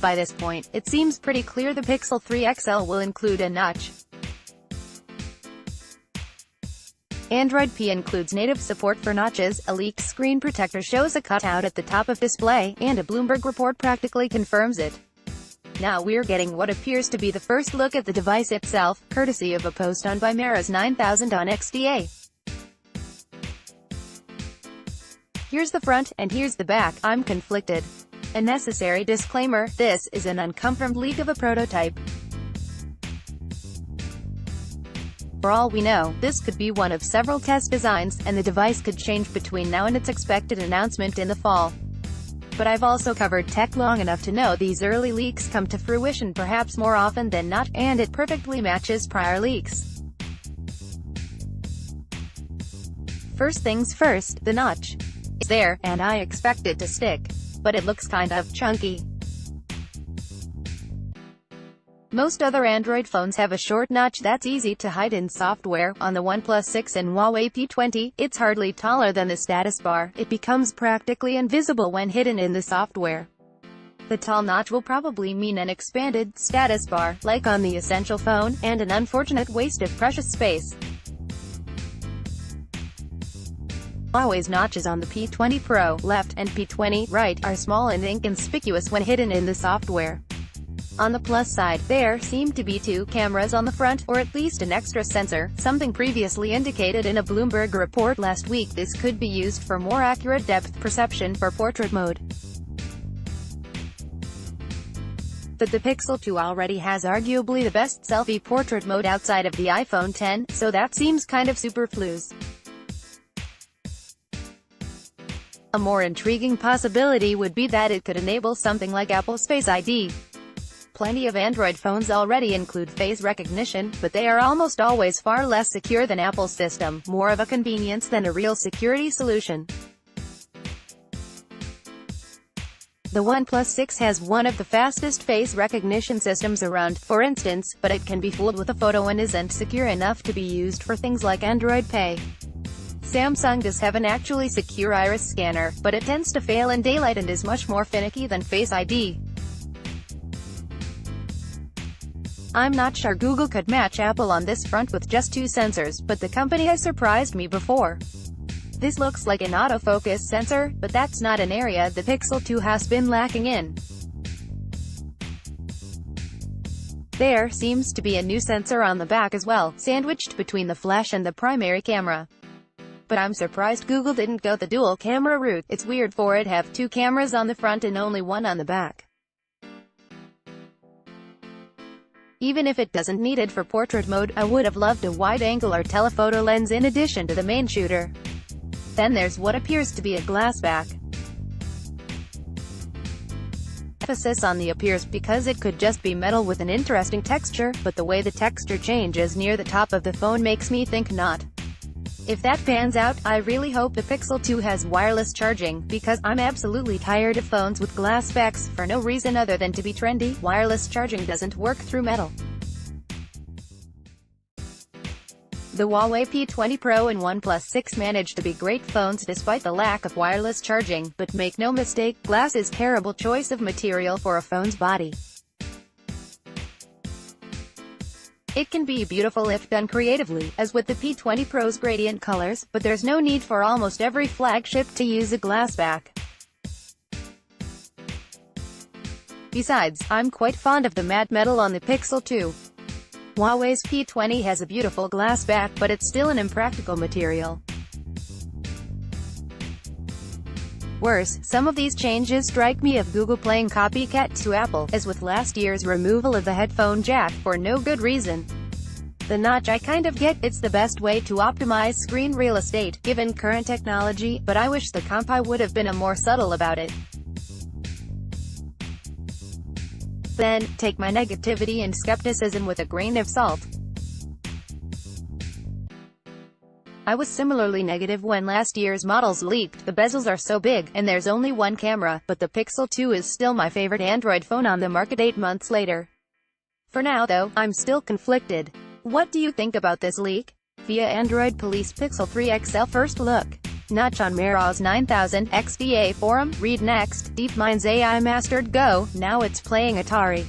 by this point, it seems pretty clear the Pixel 3 XL will include a notch. Android P includes native support for notches, a leaked screen protector shows a cutout at the top of display, and a Bloomberg report practically confirms it. Now we're getting what appears to be the first look at the device itself, courtesy of a post on Bimeras 9000 on XDA. Here's the front, and here's the back. I'm conflicted. A necessary disclaimer, this is an unconfirmed leak of a prototype. For all we know, this could be one of several test designs, and the device could change between now and its expected announcement in the fall. But I've also covered tech long enough to know these early leaks come to fruition perhaps more often than not, and it perfectly matches prior leaks. First things first, the notch is there, and I expect it to stick. But it looks kind of chunky. Most other Android phones have a short notch that's easy to hide in software. On the OnePlus 6 and Huawei P20, it's hardly taller than the status bar. It becomes practically invisible when hidden in the software. The tall notch will probably mean an expanded status bar, like on the Essential phone, and an unfortunate waste of precious space. Huawei's notches on the P20 Pro left and P20 right are small and inconspicuous when hidden in the software. On the plus side, there seem to be two cameras on the front, or at least an extra sensor, something previously indicated in a Bloomberg report last week. This could be used for more accurate depth perception for portrait mode. But the Pixel 2 already has arguably the best selfie portrait mode outside of the iPhone X, so that seems kind of superfluous. A more intriguing possibility would be that it could enable something like Apple's Face ID. Plenty of Android phones already include face recognition, but they are almost always far less secure than Apple's system, more of a convenience than a real security solution. The OnePlus 6 has one of the fastest face recognition systems around, for instance, but it can be fooled with a photo and isn't secure enough to be used for things like Android Pay. Samsung does have an actually secure iris scanner, but it tends to fail in daylight and is much more finicky than Face ID. I'm not sure Google could match Apple on this front with just two sensors, but the company has surprised me before. This looks like an autofocus sensor, but that's not an area the Pixel 2 has been lacking in. There seems to be a new sensor on the back as well, sandwiched between the flash and the primary camera. But I'm surprised Google didn't go the dual camera route. It's weird for it to have two cameras on the front and only one on the back. Even if it doesn't need it for portrait mode, I would have loved a wide-angle or telephoto lens in addition to the main shooter. Then there's what appears to be a glass back. Emphasis on the appears because it could just be metal with an interesting texture, but the way the texture changes near the top of the phone makes me think not. If that pans out, I really hope the Pixel 2 has wireless charging, because I'm absolutely tired of phones with glass backs, for no reason other than to be trendy. Wireless charging doesn't work through metal. The Huawei P20 Pro and OnePlus 6 managed to be great phones despite the lack of wireless charging, but make no mistake, glass is a terrible choice of material for a phone's body. It can be beautiful if done creatively, as with the P20 Pro's gradient colors, but there's no need for almost every flagship to use a glass back. Besides, I'm quite fond of the matte metal on the Pixel 2. Huawei's P20 has a beautiful glass back, but it's still an impractical material. Worse, some of these changes strike me of Google playing copycat to Apple, as with last year's removal of the headphone jack, for no good reason. The notch I kind of get, it's the best way to optimize screen real estate, given current technology, but I wish the Compi would have been more subtle about it. Then, take my negativity and skepticism with a grain of salt. I was similarly negative when last year's models leaked. The bezels are so big, and there's only one camera, but the Pixel 2 is still my favorite Android phone on the market 8 months later. For now though, I'm still conflicted. What do you think about this leak? Via Android Police Pixel 3 XL First Look. Notch on Meroz 9000 XDA forum. Read next. DeepMind's AI mastered Go, now it's playing Atari.